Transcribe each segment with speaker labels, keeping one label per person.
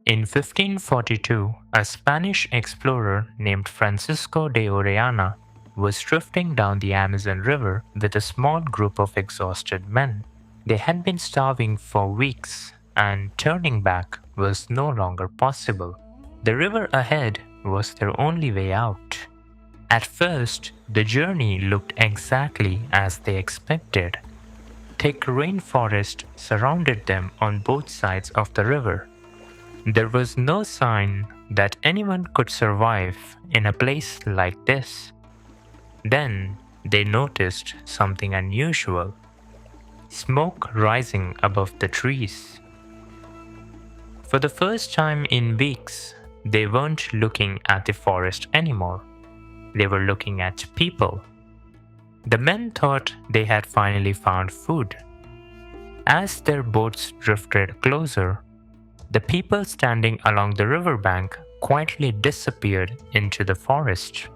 Speaker 1: In 1542, a Spanish explorer named Francisco de Orellana was drifting down the Amazon River with a small group of exhausted men. They had been starving for weeks, and turning back was no longer possible. The river ahead was their only way out. At first, the journey looked exactly as they expected. Thick rainforest surrounded them on both sides of the river. There was no sign that anyone could survive in a place like this. Then they noticed something unusual: smoke rising above the trees. For the first time in weeks, they weren't looking at the forest anymore. They were looking at people. The men thought they had finally found food. As their boats drifted closer, the people standing along the riverbank quietly disappeared into the forest.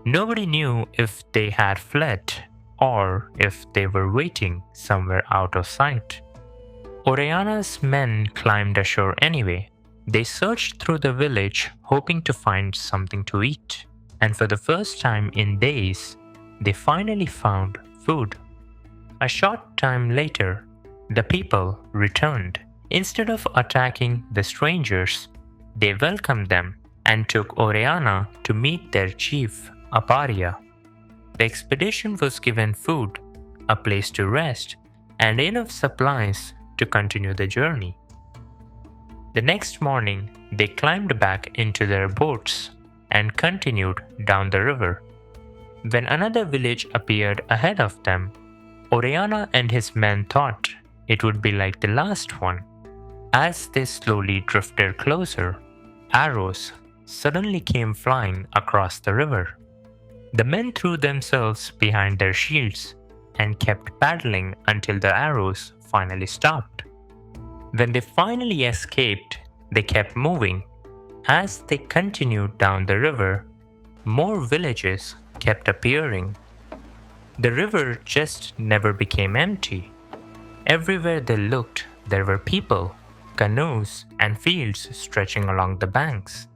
Speaker 1: Nobody knew if they had fled or if they were waiting somewhere out of sight. Orellana's men climbed ashore anyway. They searched through the village hoping to find something to eat, and for the first time in days, they finally found food. A short time later, the people returned. Instead of attacking the strangers, they welcomed them and took Orellana to meet their chief, Aparia. The expedition was given food, a place to rest, and enough supplies to continue the journey. The next morning, they climbed back into their boats and continued down the river. When another village appeared ahead of them, Orellana and his men thought it would be like the last one. As they slowly drifted closer, arrows suddenly came flying across the river. The men threw themselves behind their shields and kept paddling until the arrows finally stopped. When they finally escaped, they kept moving. As they continued down the river, more villages kept appearing. The river just never became empty. Everywhere they looked, there were people, canoes, and fields stretching along the banks.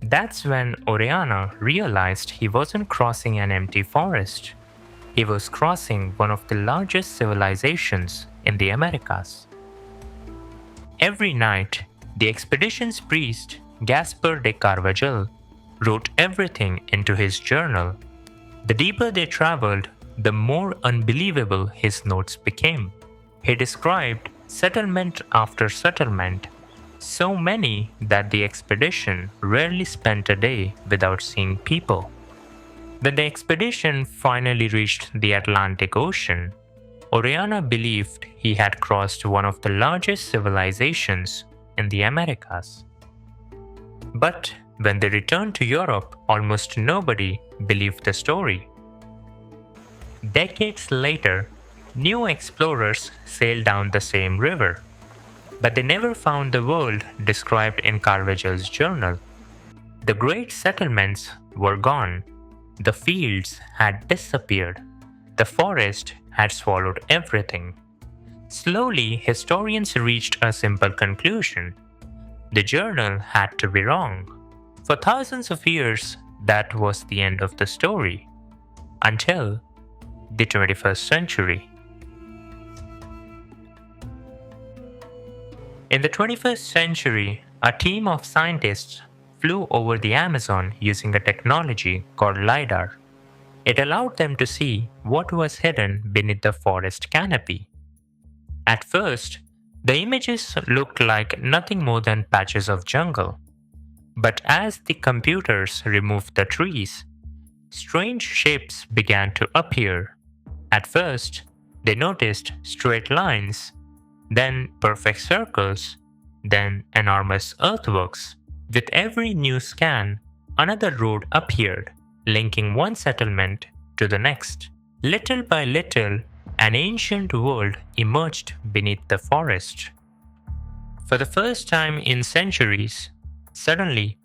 Speaker 1: That's when Orellana realized he wasn't crossing an empty forest. He was crossing one of the largest civilizations in the Americas. Every night, the expedition's priest, Gaspar de Carvajal, wrote everything into his journal. The deeper they traveled, the more unbelievable his notes became. He described settlement after settlement, so many that the expedition rarely spent a day without seeing people. When the expedition finally reached the Atlantic Ocean, Orellana believed he had crossed one of the largest civilizations in the Americas. But when they returned to Europe, almost nobody believed the story. Decades later, new explorers sailed down the same river, but they never found the world described in Carvajal's journal. The great settlements were gone, the fields had disappeared, the forest had swallowed everything. Slowly, historians reached a simple conclusion: the journal had to be wrong. For thousands of years, that was the end of the story, until the 21st century. In the 21st century, a team of scientists flew over the Amazon using a technology called LiDAR. It allowed them to see what was hidden beneath the forest canopy. At first, the images looked like nothing more than patches of jungle. But as the computers removed the trees, strange shapes began to appear. At first, they noticed straight lines, then perfect circles, then enormous earthworks. With every new scan, another road appeared, linking one settlement to the next. Little by little, an ancient world emerged beneath the forest. For the first time in centuries, suddenly,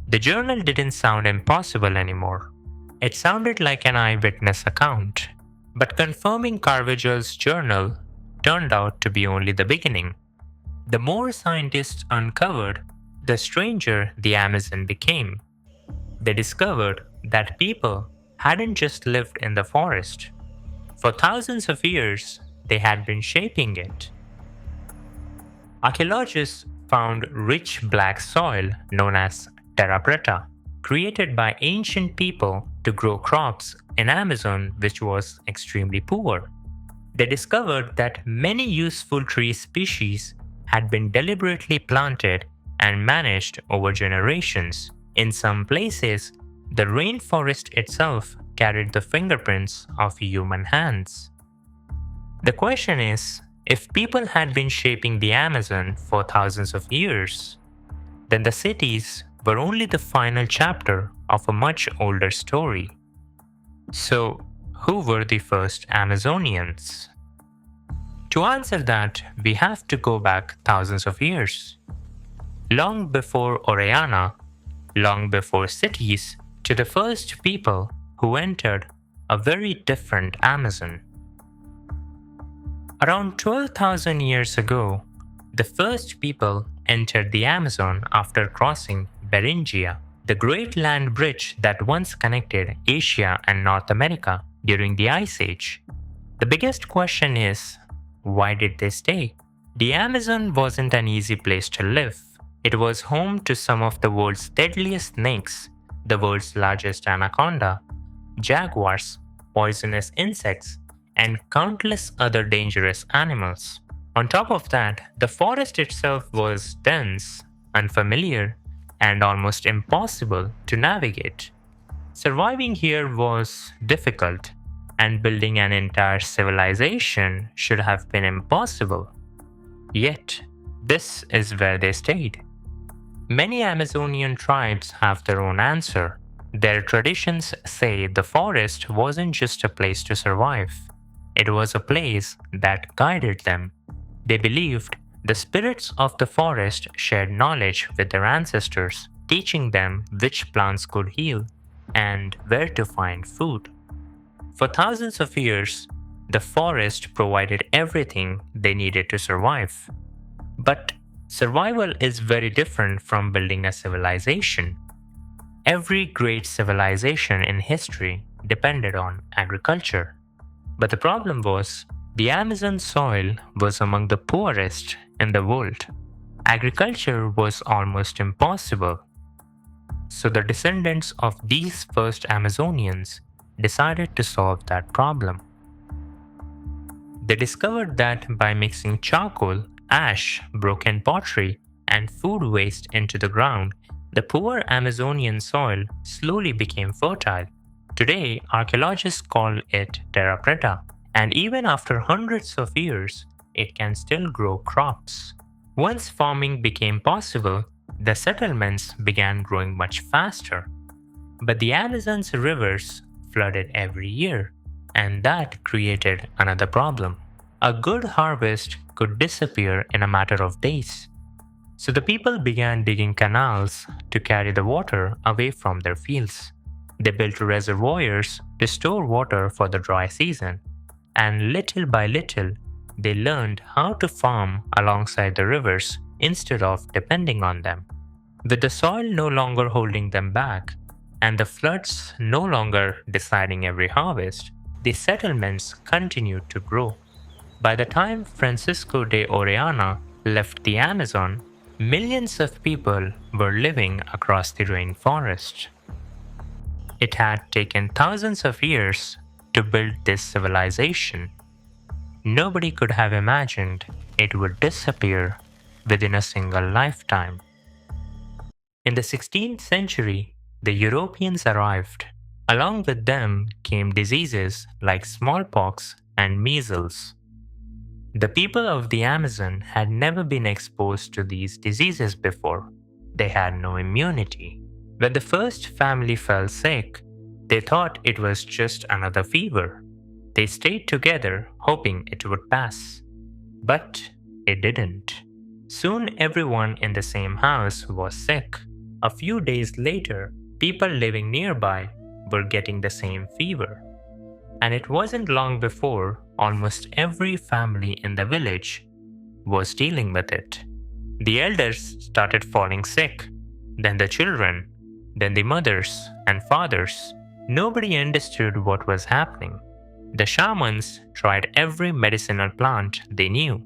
Speaker 1: the journal didn't sound impossible anymore. It sounded like an eyewitness account. But confirming Carvajal's journal turned out to be only the beginning. The more scientists uncovered, the stranger the Amazon became. They discovered that people hadn't just lived in the forest. For thousands of years, they had been shaping it. Archaeologists found rich black soil known as terra preta, created by ancient people to grow crops in Amazon, which was extremely poor. They discovered that many useful tree species had been deliberately planted and managed over generations. In some places, the rainforest itself carried the fingerprints of human hands. The question is, if people had been shaping the Amazon for thousands of years, then the cities were only the final chapter of a much older story. So, who were the first Amazonians? To answer that, we have to go back thousands of years. Long before Orellana, long before cities, to the first people who entered a very different Amazon. Around 12,000 years ago, the first people entered the Amazon after crossing Beringia, the great land bridge that once connected Asia and North America during the Ice Age. The biggest question is, why did they stay? The Amazon wasn't an easy place to live. It was home to some of the world's deadliest snakes, the world's largest anaconda, jaguars, poisonous insects, and countless other dangerous animals. On top of that, the forest itself was dense, unfamiliar, and almost impossible to navigate. Surviving here was difficult, and building an entire civilization should have been impossible. Yet, this is where they stayed. Many Amazonian tribes have their own answer. Their traditions say the forest wasn't just a place to survive, it was a place that guided them. They believed the spirits of the forest shared knowledge with their ancestors, teaching them which plants could heal and where to find food. For thousands of years, the forest provided everything they needed to survive. But survival is very different from building a civilization. Every great civilization in history depended on agriculture. But the problem was, the Amazon soil was among the poorest in the world. Agriculture was almost impossible. So the descendants of these first Amazonians decided to solve that problem. They discovered that by mixing charcoal, ash, broken pottery, and food waste into the ground, the poor Amazonian soil slowly became fertile. Today, archaeologists call it terra preta, and even after hundreds of years, it can still grow crops. Once farming became possible, the settlements began growing much faster. But the Amazon's rivers flooded every year, and that created another problem. A good harvest could disappear in a matter of days. So the people began digging canals to carry the water away from their fields. They built reservoirs to store water for the dry season, and little by little, they learned how to farm alongside the rivers instead of depending on them. With the soil no longer holding them back, and the floods no longer deciding every harvest, the settlements continued to grow. By the time Francisco de Orellana left the Amazon, millions of people were living across the rainforest. It had taken thousands of years to build this civilization. Nobody could have imagined it would disappear within a single lifetime. In the 16th century, the Europeans arrived. Along with them came diseases like smallpox and measles. The people of the Amazon had never been exposed to these diseases before. They had no immunity. When the first family fell sick, they thought it was just another fever. They stayed together, hoping it would pass. But it didn't. Soon everyone in the same house was sick. A few days later, people living nearby were getting the same fever. And it wasn't long before almost every family in the village was dealing with it. The elders started falling sick, then the children, then the mothers and fathers. Nobody understood what was happening. The shamans tried every medicinal plant they knew,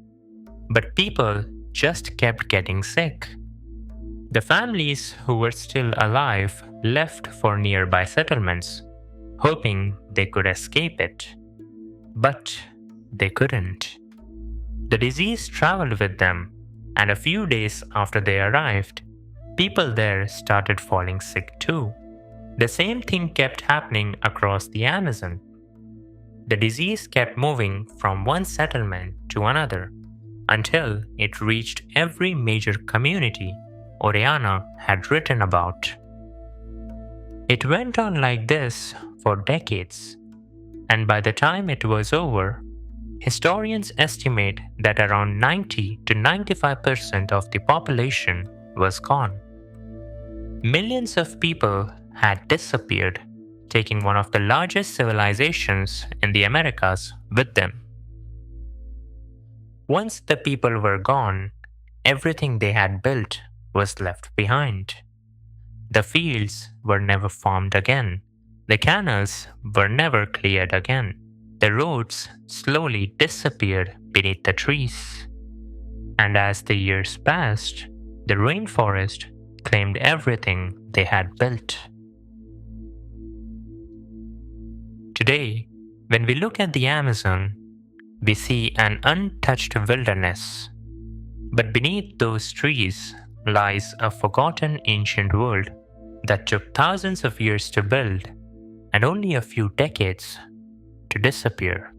Speaker 1: but people just kept getting sick. The families who were still alive left for nearby settlements, hoping they could escape it. But they couldn't. The disease traveled with them, and a few days after they arrived, people there started falling sick too. The same thing kept happening across the Amazon. The disease kept moving from one settlement to another until it reached every major community Oriana had written about. It went on like this for decades, and by the time it was over, historians estimate that around 90 to 95% of the population was gone. Millions of people had disappeared, taking one of the largest civilizations in the Americas with them. Once the people were gone, everything they had built was left behind. The fields were never farmed again. The canals were never cleared again. The roads slowly disappeared beneath the trees. And as the years passed, the rainforest claimed everything they had built. Today, when we look at the Amazon, we see an untouched wilderness. But beneath those trees lies a forgotten ancient world that took thousands of years to build and only a few decades to disappear.